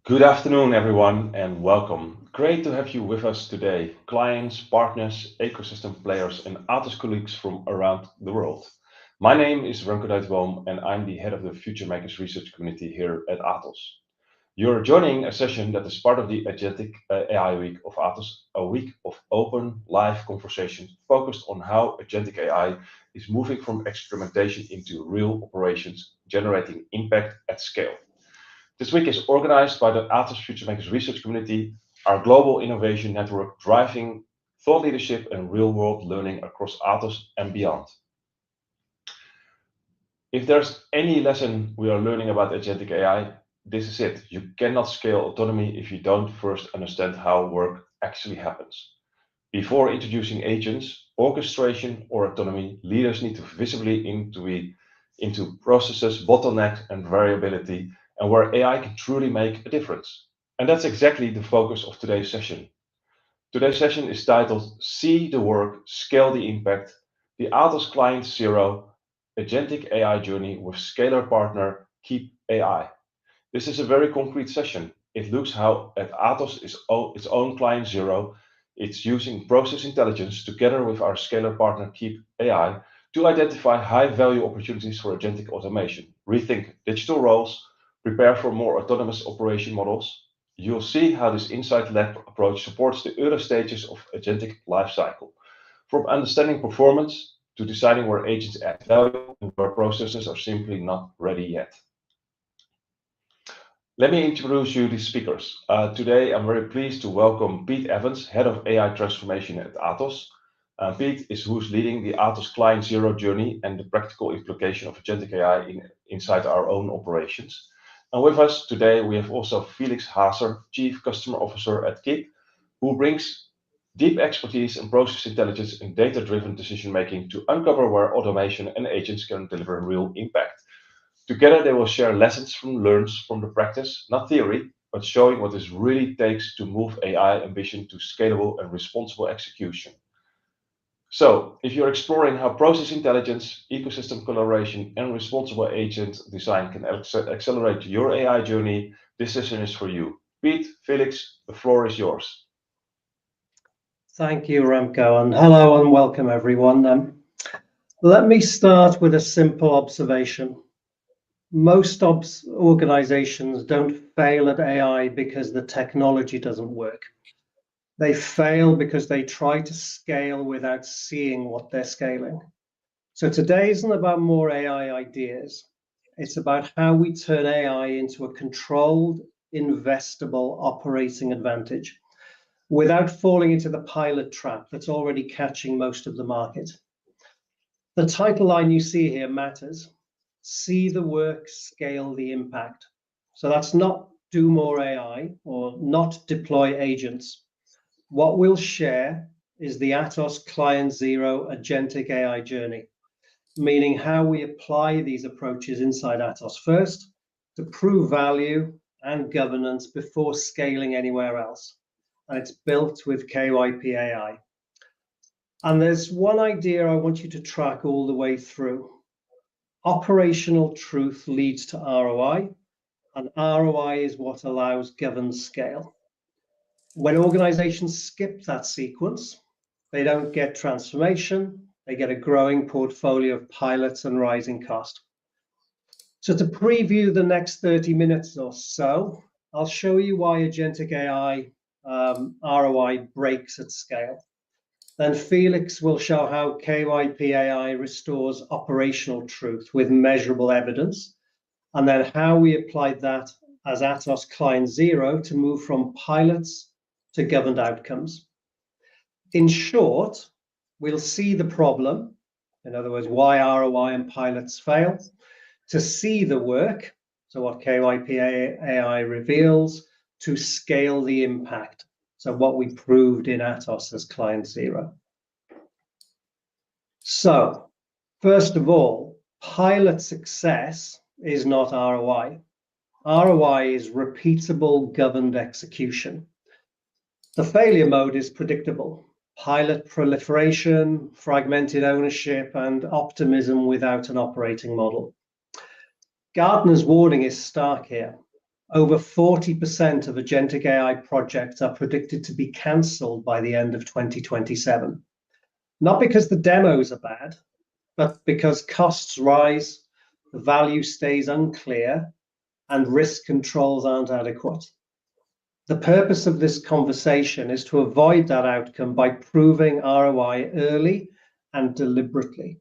Good afternoon, everyone, and welcome. Great to have you with us today, clients, partners, ecosystem players, and Atos colleagues from around the world. My name is Remco Dijkboom, and I'm the head of the Future Makers Research Community here at Atos. You're joining a session that is part of the Agentic AI Week of Atos, a week of open, live conversations focused on how Agentic AI is moving from experimentation into real operations, generating impact at scale. This week is organized by the Atos Future Makers Research Community, our global innovation network driving thought leadership and real-world learning across Atos and beyond. If there's any lesson we are learning about agentic AI, this is it. You cannot scale autonomy if you don't first understand how work actually happens. Before introducing agents, orchestration, or autonomy, leaders need to visibly into processes, bottlenecks, and variability, and where AI can truly make a difference. And that's exactly the focus of today's session. Today's session is titled See the Work, Scale the Impact, the Atos Client Zero Agentic AI Journey with Scalar partner KYP.ai. This is a very concrete session. It looks how at Atos is its own Client Zero. It's using process intelligence together with our scalar partner KYP.ai to identify high-value opportunities for agentic automation, rethink digital roles, prepare for more autonomous operation models. You'll see how this insight-led approach supports the early stages of agentic lifecycle, from understanding performance to deciding where agents add value and where processes are simply not ready yet. Let me introduce you to the speakers. Today, I'm very pleased to welcome Pete Evans, Head of AI Transformation at Atos. Pete is who's leading the Atos Client Zero journey and the practical implication of agentic AI inside our own operations. And with us today, we have also Felix Haser, Chief Customer Officer at KIP, who brings deep expertise in process intelligence and data-driven decision-making to uncover where automation and agents can deliver real impact. Together, they will share lessons learned from the practice, not theory, but showing what it really takes to move AI ambition to scalable and responsible execution. So, if you're exploring how process intelligence, ecosystem collaboration, and responsible agent design can accelerate your AI journey, this session is for you. Pete, Felix, the floor is yours. Thank you, Remco, and hello and welcome, everyone. Let me start with a simple observation. Most organizations don't fail at AI because the technology doesn't work. They fail because they try to scale without seeing what they're scaling. So today isn't about more AI ideas. It's about how we turn AI into a controlled, investable operating advantage without falling into the pilot trap that's already catching most of the market. The title line you see here matters. See the work, scale the impact. So that's not do more AI or not deploy agents. What we'll share is the Atos Client Zero Agentic AI Journey, meaning how we apply these approaches inside Atos first to prove value and governance before scaling anywhere else. And it's built with KYP.ai. And there's one idea I want you to track all the way through. Operational truth leads to ROI, and ROI is what allows governed scale. When organizations skip that sequence, they don't get transformation, they get a growing portfolio of pilots and rising cost. So to preview the next 30 minutes or so, I'll show you why agentic AI ROI breaks at scale. Then Felix will show how KYP.ai restores operational truth with measurable evidence, and then how we applied that as Atos Client Zero to move from pilots to governed outcomes. In short, we'll see the problem, in other words, why ROI and pilots fail, to see the work, so what KYP.ai reveals, to scale the impact. So what we proved in Atos as Client Zero. So, first of all, pilot success is not ROI. ROI is repeatable governed execution. The failure mode is predictable. Pilot proliferation, fragmented ownership, and optimism without an operating model. Gartner's warning is stark here. Over 40% of agentic AI projects are predicted to be cancelled by the end of 2027. Not because the demos are bad, but because costs rise, the value stays unclear, and risk controls aren't adequate. The purpose of this conversation is to avoid that outcome by proving ROI early and deliberately.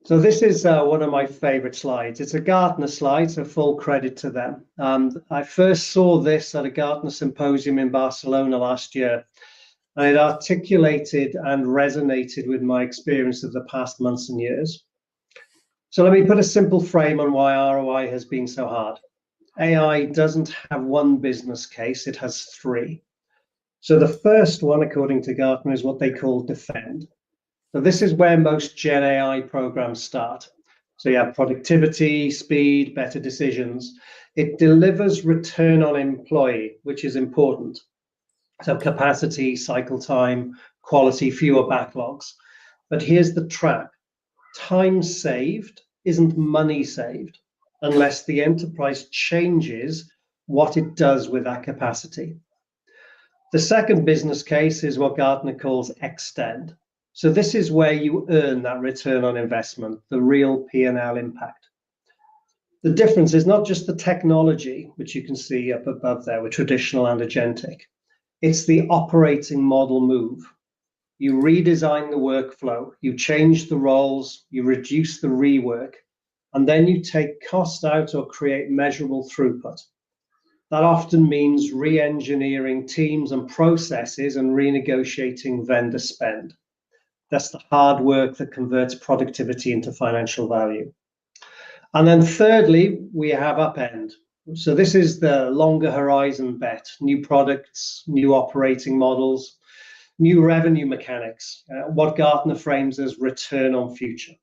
So this is one of my favorite slides. It's a Gartner slide, so full credit to them. I first saw this at a Gartner symposium in Barcelona last year, and it articulated and resonated with my experience of the past months and years. So let me put a simple frame on why ROI has been so hard. AI doesn't have one business case, it has three. So the first one, according to Gartner, is what they call defend. So this is where most Gen AI programs start. So you have productivity, speed, better decisions. It delivers return on employee, which is important. So capacity, cycle time, quality, fewer backlogs. But here's the trap. Time saved isn't money saved unless the enterprise changes what it does with that capacity. The second business case is what Gartner calls extend. So this is where you earn that return on investment, the real P&L impact. The difference is not just the technology, which you can see up above there with traditional and agentic. It's the operating model move. You redesign the workflow, you change the roles, you reduce the rework, and then you take cost out or create measurable throughput. That often means re-engineering teams and processes and renegotiating vendor spend. That's the hard work that converts productivity into financial value. And then thirdly, we have upend. So this is the longer horizon bet, new products, new operating models, new revenue mechanics, what Gartner frames as return on future.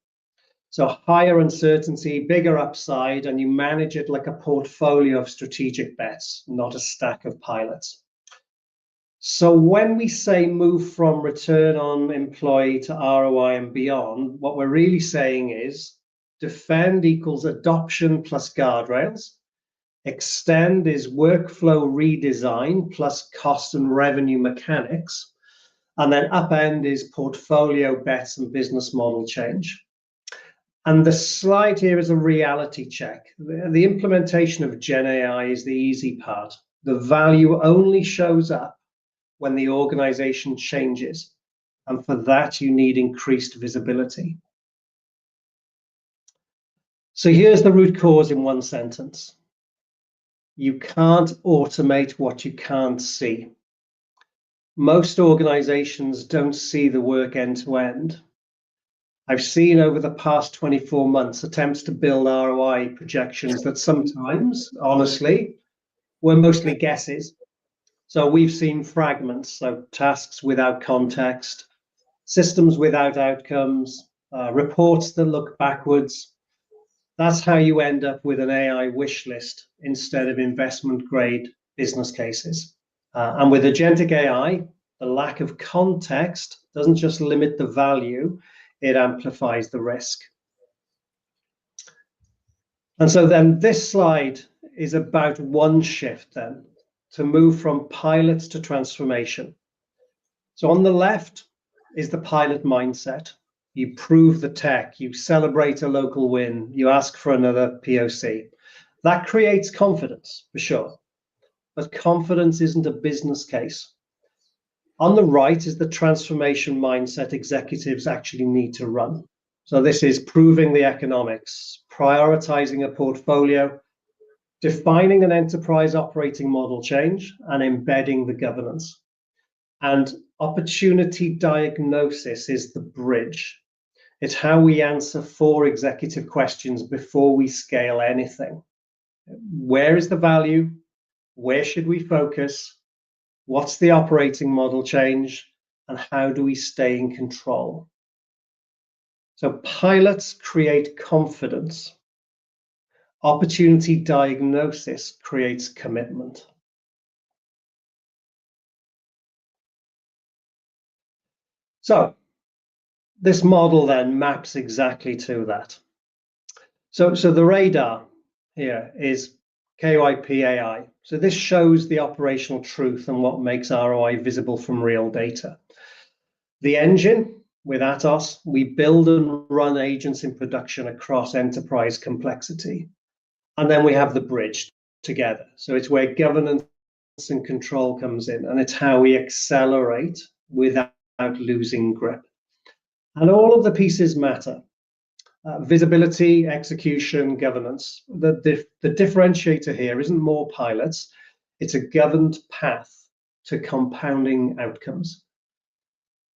So higher uncertainty, bigger upside, and you manage it like a portfolio of strategic bets, not a stack of pilots. So when we say move from return on employee to ROI and beyond, what we're really saying is defend equals adoption plus guardrails. Extend is workflow redesign plus cost and revenue mechanics. And then upend is portfolio bets and business model change. And the slide here is a reality check. The implementation of Gen AI is the easy part. The value only shows up when the organization changes. And for that, you need increased visibility. So here's the root cause in one sentence. You can't automate what you can't see. Most organizations don't see the work end to end. I've seen over the past 24 months attempts to build ROI projections that sometimes, honestly, were mostly guesses. So we've seen fragments, so tasks without context, systems without outcomes, reports that look backwards. That's how you end up with an AI wish list instead of investment grade business cases. And with agentic AI, the lack of context doesn't just limit the value, it amplifies the risk. And so then this slide is about one shift then, to move from pilots to transformation. So on the left is the pilot mindset. You prove the tech, you celebrate a local win, you ask for another POC. That creates confidence, for sure. But confidence isn't a business case. On the right is the transformation mindset executives actually need to run. So this is proving the economics, prioritizing a portfolio, defining an enterprise operating model change, and embedding the governance. And opportunity diagnosis is the bridge. It's how we answer 4 executive questions before we scale anything. Where is the value? Where should we focus? What's the operating model change? And how do we stay in control? So pilots create confidence. Opportunity diagnosis creates commitment. So this model then maps exactly to that. So the radar, here is KYP.ai. So this shows the operational truth and what makes ROI visible from real data. The engine with Atos, we build and run agents in production across enterprise complexity. And then we have the bridge together. So it's where governance and control comes in, and it's how we accelerate without losing grip. And all of the pieces matter. Visibility, execution, governance. The differentiator here isn't more pilots, it's a governed path to compounding outcomes.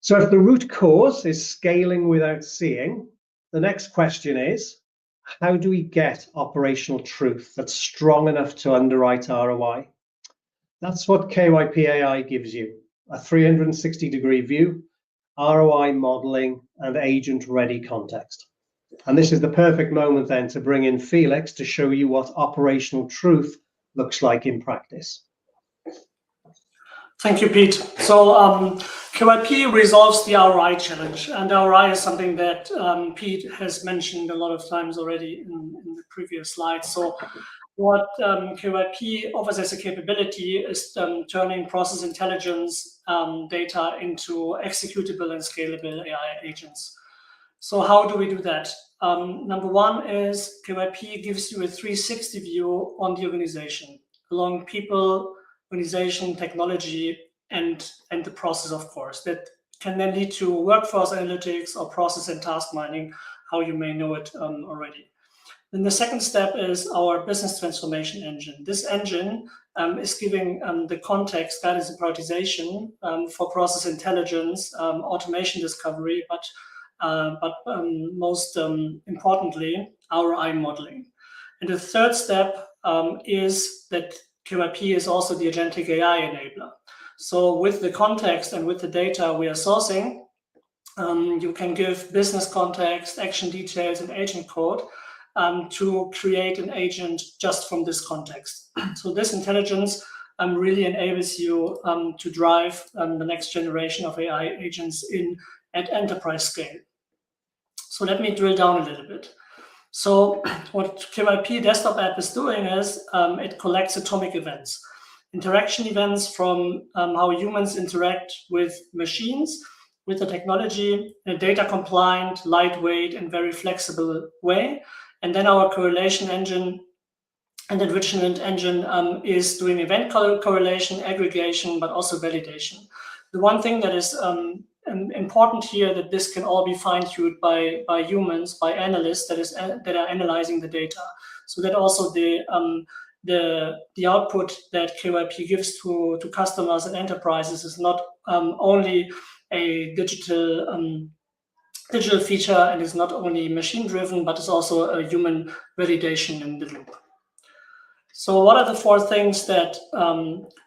So if the root cause is scaling without seeing, the next question is, how do we get operational truth that's strong enough to underwrite ROI? That's what KYP.ai gives you, a 360-degree view, ROI modeling, and agent-ready context. And this is the perfect moment then to bring in Felix to show you what operational truth looks like in practice. Thank you, Pete. So KYP resolves the ROI challenge, and ROI is something that Pete has mentioned a lot of times already in the previous slides. So what KYP offers as a capability is turning process intelligence data into executable and scalable AI agents. So how do we do that? Number one is KYP gives you a 360 view on the organization, along people, organization, technology, and the process, of course. That can then lead to workforce analytics or process and task mining, how you may know it already. Then the second step is our business transformation engine. This engine is giving the context, guidance, and prioritization for process intelligence, automation discovery, but most importantly, ROI modeling. And the third step is that KYP is also the agentic AI enabler. So with the context and with the data we are sourcing, you can give business context, action details, and agent code to create an agent just from this context. So this intelligence really enables you to drive the next generation of AI agents at enterprise scale. So let me drill down a little bit. So what KYP desktop app is doing is it collects atomic events, interaction events from how humans interact with machines, with the technology, in a data compliant, lightweight, and very flexible way. And then our correlation engine and enrichment engine is doing event correlation, aggregation, but also validation. The one thing that is important here, that this can all be fine-tuned by humans, by analysts that are analyzing the data, so that also the output that KYP gives to customers and enterprises is not only a digital feature and is not only machine driven, but is also a human validation in the loop. So what are the four things that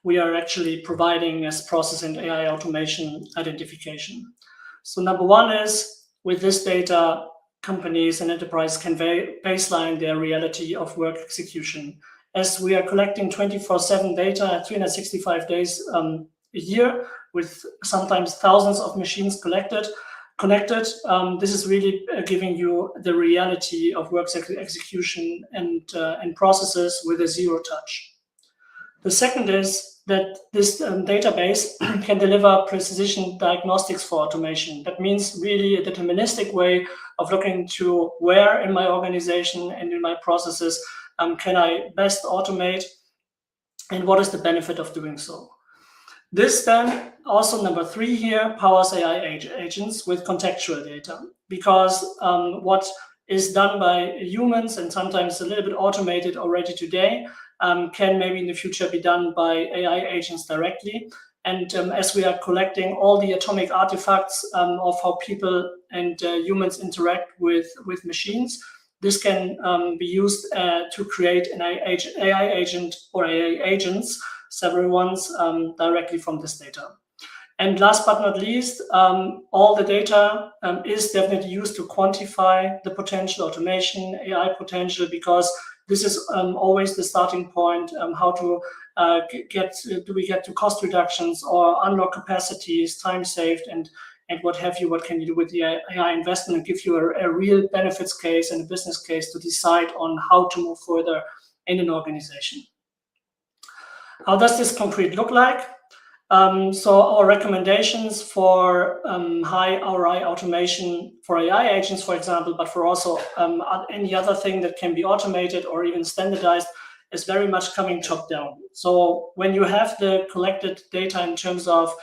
we are actually providing as process and AI automation identification? So number one is, with this data, companies and enterprises can baseline their reality of work execution. As we are collecting 24/7 data, 365 days a year, with sometimes thousands of machines connected, this is really giving you the reality of work execution and processes with a zero touch. The second is that this database can deliver precision diagnostics for automation. That means really a deterministic way of looking to where in my organization and in my processes can I best automate, and what is the benefit of doing so. This then, also number three here, powers AI agents with contextual data, because what is done by humans and sometimes a little bit automated already today can maybe in the future be done by AI agents directly. And as we are collecting all the atomic artifacts of how people and humans interact with machines, this can be used to create an AI agent or AI agents, several ones directly from this data. And last but not least, all the data is definitely used to quantify the potential automation, AI potential, because this is always the starting point. How to do we get to cost reductions or unlock capacities, time saved, and what have you? What can you do with the AI investment, and give you a real benefits case and a business case to decide on how to move further in an organization. How does this concrete look like? So our recommendations for high ROI automation for AI agents, for example, but for also any other thing that can be automated or even standardized, is very much coming top down. So when you have the collected data in terms of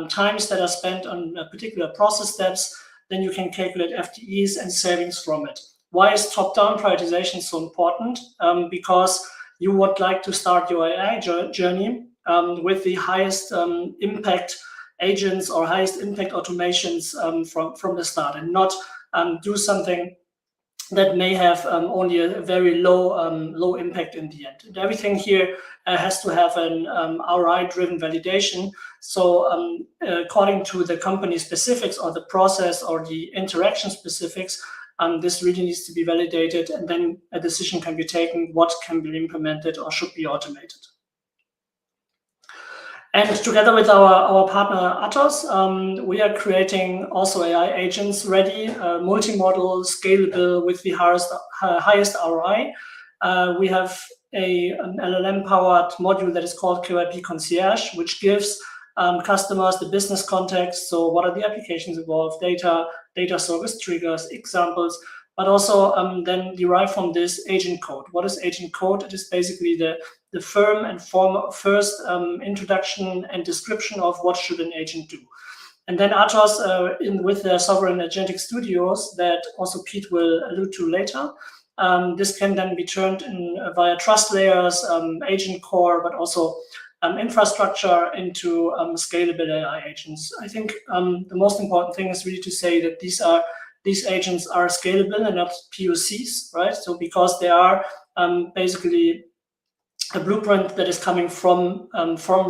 times that are spent on particular process steps, then you can calculate FTEs and savings from it. Why is top-down prioritization so important? Because you would like to start your AI journey with the highest impact agents or highest impact automations from the start, and not do something that may have only a very low impact in the end. And everything here has to have an ROI-driven validation. So according to the company specifics or the process or the interaction specifics, this really needs to be validated, and then a decision can be taken what can be implemented or should be automated. And together with our partner Atos, we are creating also AI agents ready, multimodal, scalable, with the highest ROI. We have an LLM-powered module that is called KYP Concierge, which gives customers the business context. So what are the applications involved, data service triggers, examples, but also then derive from this agent code. What is agent code? It is basically the firm and first introduction and description of what should an agent do. And then Atos, with their sovereign agentic studios that also Pete will allude to later, this can then be turned in via trust layers, agent core, but also infrastructure into scalable AI agents. I think the most important thing is really to say that these agents are scalable and not POCs, right? So because they are basically a blueprint that is coming from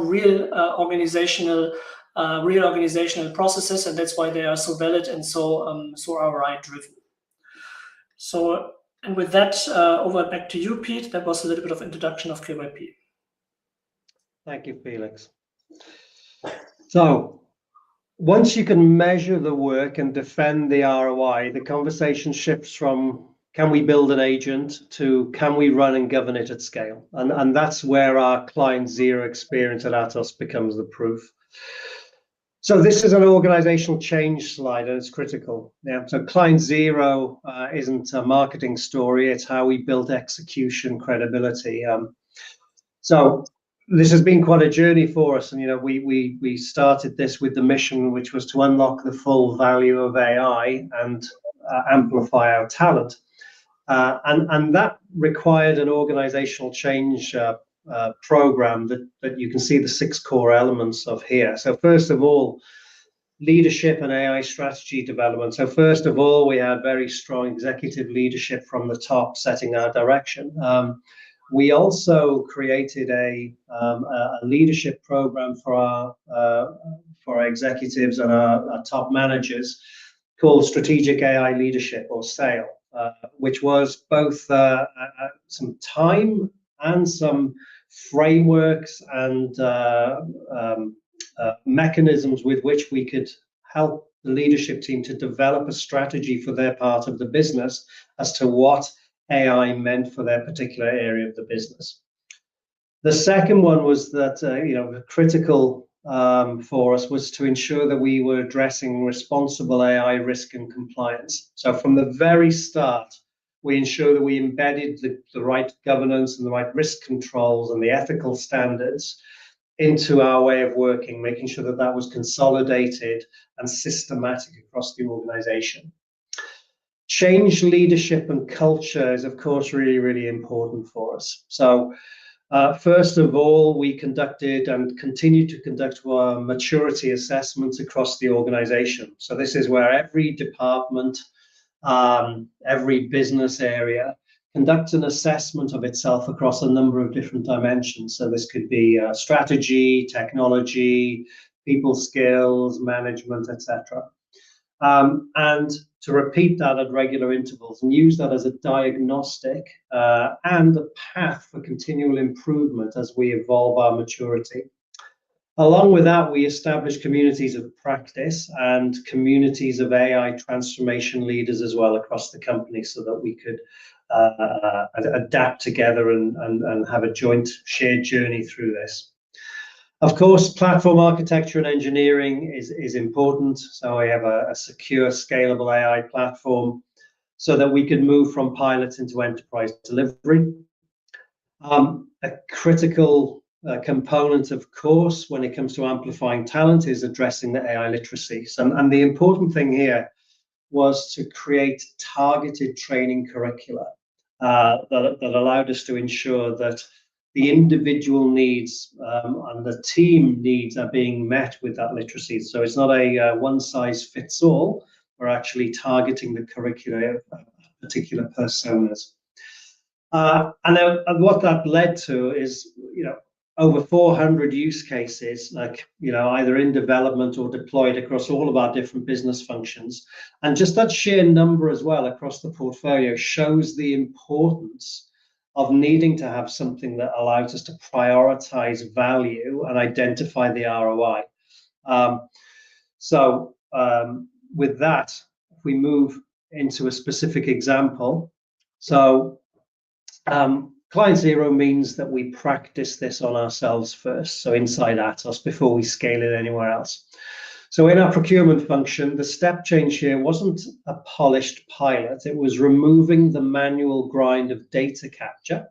real organizational processes, and that's why they are so valid and so ROI driven. So, and with that, over back to you, Pete. That was a little bit of introduction of KYP. Thank you, Felix. So once you can measure the work and defend the ROI, the conversation shifts from can we build an agent to can we run and govern it at scale? And that's where our Client Zero experience at Atos becomes the proof. So this is an organizational change slide, and it's critical. Yeah. So Client Zero isn't a marketing story. It's how we built execution credibility. So this has been quite a journey for us, and we started this with the mission, which was to unlock the full value of AI and amplify our talent, and that required an organizational change program that you can see the 6 core elements of here. So first of all, leadership and AI strategy development. So first of all, we had very strong executive leadership from the top setting our direction. We also created a leadership program for our executives and our top managers called Strategic AI Leadership, or SAIL, which was both some time and some frameworks and mechanisms with which we could help the leadership team to develop a strategy for their part of the business as to what AI meant for their particular area of the business. The second one was that critical for us was to ensure that we were addressing responsible AI risk and compliance. So from the very start, we ensure that we embedded the right governance and the right risk controls and the ethical standards into our way of working, making sure that that was consolidated and systematic across the organization. Change leadership and culture is, of course, really, really important for us. So first of all, we conducted and continue to conduct our maturity assessments across the organization. So this is where every department, every business area conducts an assessment of itself across a number of different dimensions. So this could be strategy, technology, people skills, management, etc. And to repeat that at regular intervals and use that as a diagnostic and a path for continual improvement as we evolve our maturity. Along with that, we established communities of practice and communities of AI transformation leaders as well across the company so that we could adapt together and have a joint shared journey through this. Of course, platform architecture and engineering is important. So we have a secure, scalable AI platform so that we can move from pilots into enterprise delivery. A critical component, of course, when it comes to amplifying talent is addressing the AI literacy. And the important thing here was to create targeted training curricula that allowed us to ensure that the individual needs and the team needs are being met with that literacy. So it's not a one-size-fits-all. We're actually targeting the curricula of particular personas. And what that led to is, over 400 use cases, either in development or deployed across all of our different business functions. And just that sheer number as well across the portfolio shows the importance of needing to have something that allows us to prioritize value and identify the ROI. With that, if we move into a specific example, Client Zero means that we practice this on ourselves first, so inside Atos, before we scale it anywhere else. So in our procurement function, the step change here wasn't a polished pilot. It was removing the manual grind of data capture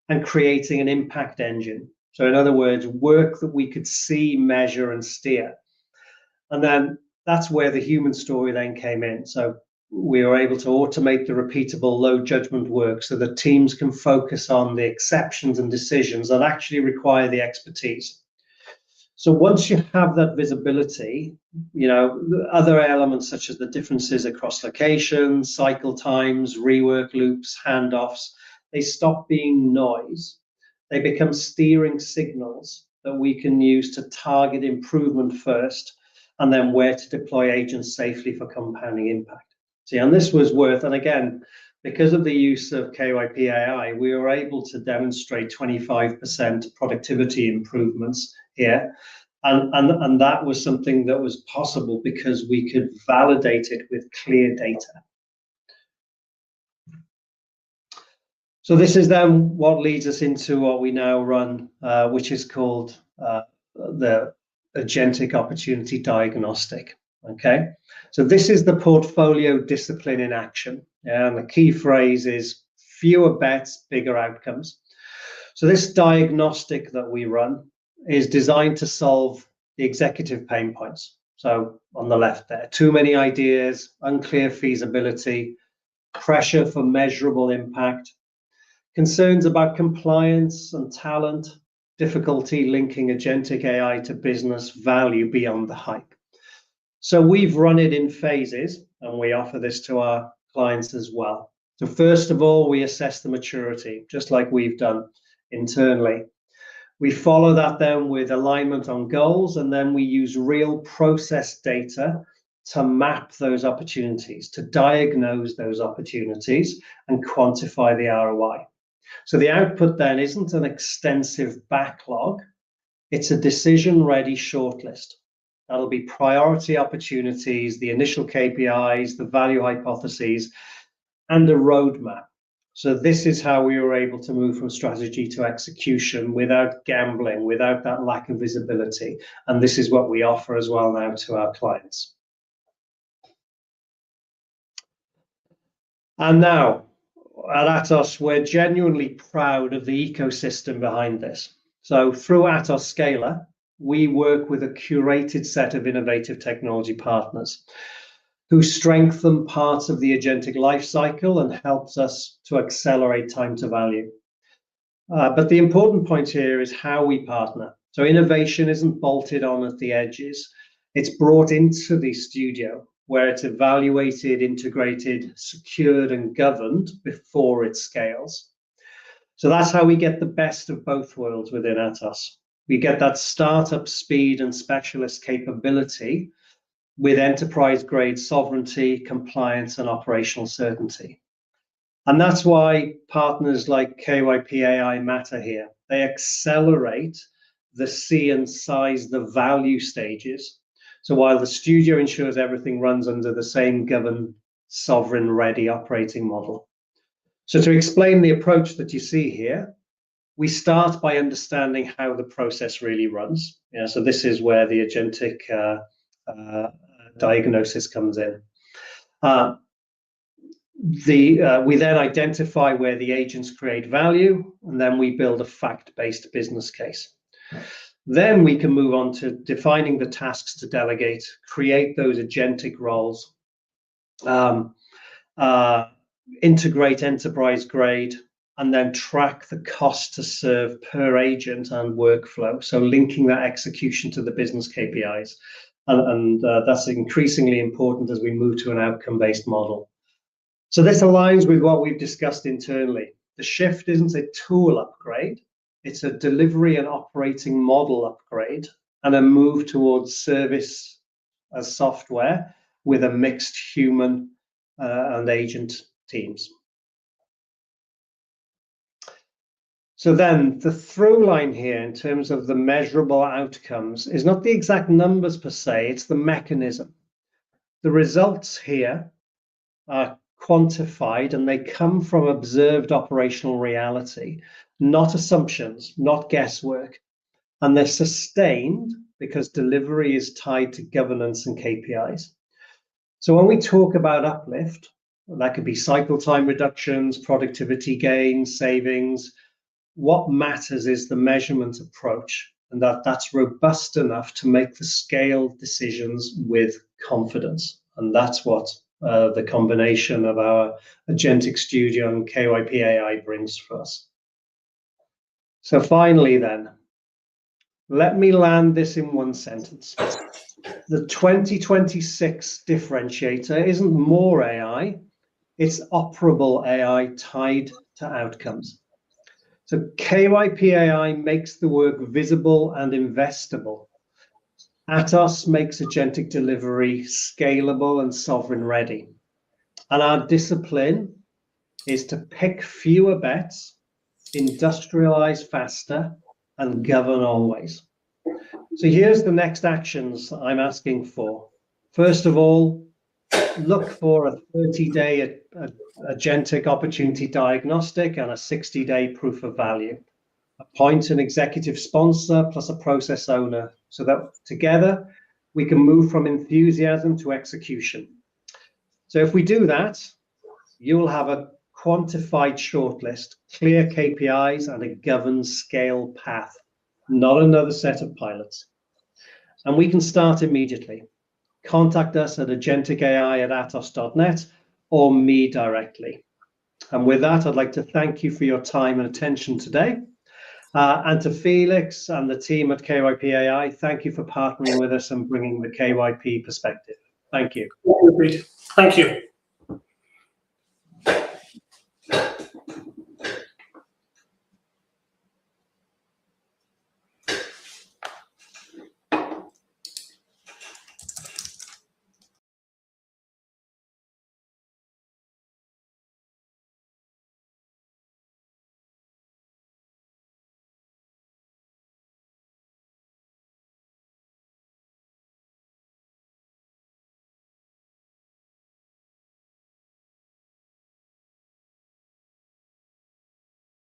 and creating an impact engine. So in other words, work that we could see, measure, and steer. And then that's where the human story then came in. So we were able to automate the repeatable low judgment work so that teams can focus on the exceptions and decisions that actually require the expertise. So once you have that visibility, other elements such as the differences across locations, cycle times, rework loops, handoffs, they stop being noise. They become steering signals that we can use to target improvement first, and then where to deploy agents safely for compounding impact. See, and this was worth, and again, because of the use of KYP.ai, we were able to demonstrate 25% productivity improvements here. And that was something that was possible because we could validate it with clear data. So this is then what leads us into what we now run, which is called the Agentic Opportunity Diagnostic. Okay, so this is the portfolio discipline in action. And the key phrase is fewer bets, bigger outcomes. So this diagnostic that we run is designed to solve the executive pain points. So on the left there, too many ideas, unclear feasibility, pressure for measurable impact, concerns about compliance and talent, difficulty linking agentic AI to business value beyond the hype. So we've run it in phases, and we offer this to our clients as well. So first of all, we assess the maturity, just like we've done internally. We follow that then with alignment on goals, and then we use real process data to map those opportunities, to diagnose those opportunities and quantify the ROI. So the output then isn't an extensive backlog, it's a decision-ready shortlist. That'll be priority opportunities, the initial KPIs, the value hypotheses, and a roadmap. So this is how we were able to move from strategy to execution without gambling, without that lack of visibility. And this is what we offer as well now to our clients. And now, at Atos, we're genuinely proud of the ecosystem behind this. So through Atos Scaler, we work with a curated set of innovative technology partners who strengthen parts of the agentic lifecycle and helps us to accelerate time to value. But the important point here is how we partner. So innovation isn't bolted on at the edges. It's brought into the studio where it's evaluated, integrated, secured, and governed before it scales. So that's how we get the best of both worlds within Atos. We get that startup speed and specialist capability with enterprise-grade sovereignty, compliance, and operational certainty. And that's why partners like KYP.ai matter here. They accelerate the see and size the value stages. So while the studio ensures everything runs under the same governed, sovereign-ready operating model. So to explain the approach that you see here, we start by understanding how the process really runs. Yeah, so this is where the agentic diagnosis comes in. We then identify where the agents create value, and then we build a fact-based business case. Then we can move on to defining the tasks to delegate, create those agentic roles, integrate enterprise grade, and then track the cost to serve per agent and workflow. So linking that execution to the business KPIs. And that's increasingly important as we move to an outcome-based model. So this aligns with what we've discussed internally. The shift isn't a tool upgrade, it's a delivery and operating model upgrade and a move towards service as software with a mixed human and agent teams. So then the through line here in terms of the measurable outcomes is not the exact numbers per se, it's the mechanism. The results here are quantified and they come from observed operational reality, not assumptions, not guesswork. And they're sustained because delivery is tied to governance and KPIs. So when we talk about uplift, that could be cycle time reductions, productivity gains, savings. What matters is the measurement approach, and that's robust enough to make the scale decisions with confidence. And that's what the combination of our Agentic Studio and KYP.ai brings for us. So finally then, let me land this in one sentence. The 2026 differentiator isn't more AI, it's operable AI tied to outcomes. So KYP.ai makes the work visible and investable. Atos makes agentic delivery scalable and sovereign ready. And our discipline is to pick fewer bets, industrialize faster, and govern always. So here's the next actions I'm asking for. First of all, look for a 30-day agentic opportunity diagnostic and a 60-day proof of value. Appoint an executive sponsor plus a process owner so that together we can move from enthusiasm to execution. So if we do that, you'll have a quantified shortlist, clear KPIs, and a governed scale path, not another set of pilots. And we can start immediately. Contact us at agenticai@atos.net or me directly. And with that, I'd like to thank you for your time and attention today. And to Felix and the team at KYP.ai, thank you for partnering with us and bringing the KYP perspective. Thank you. Thank you.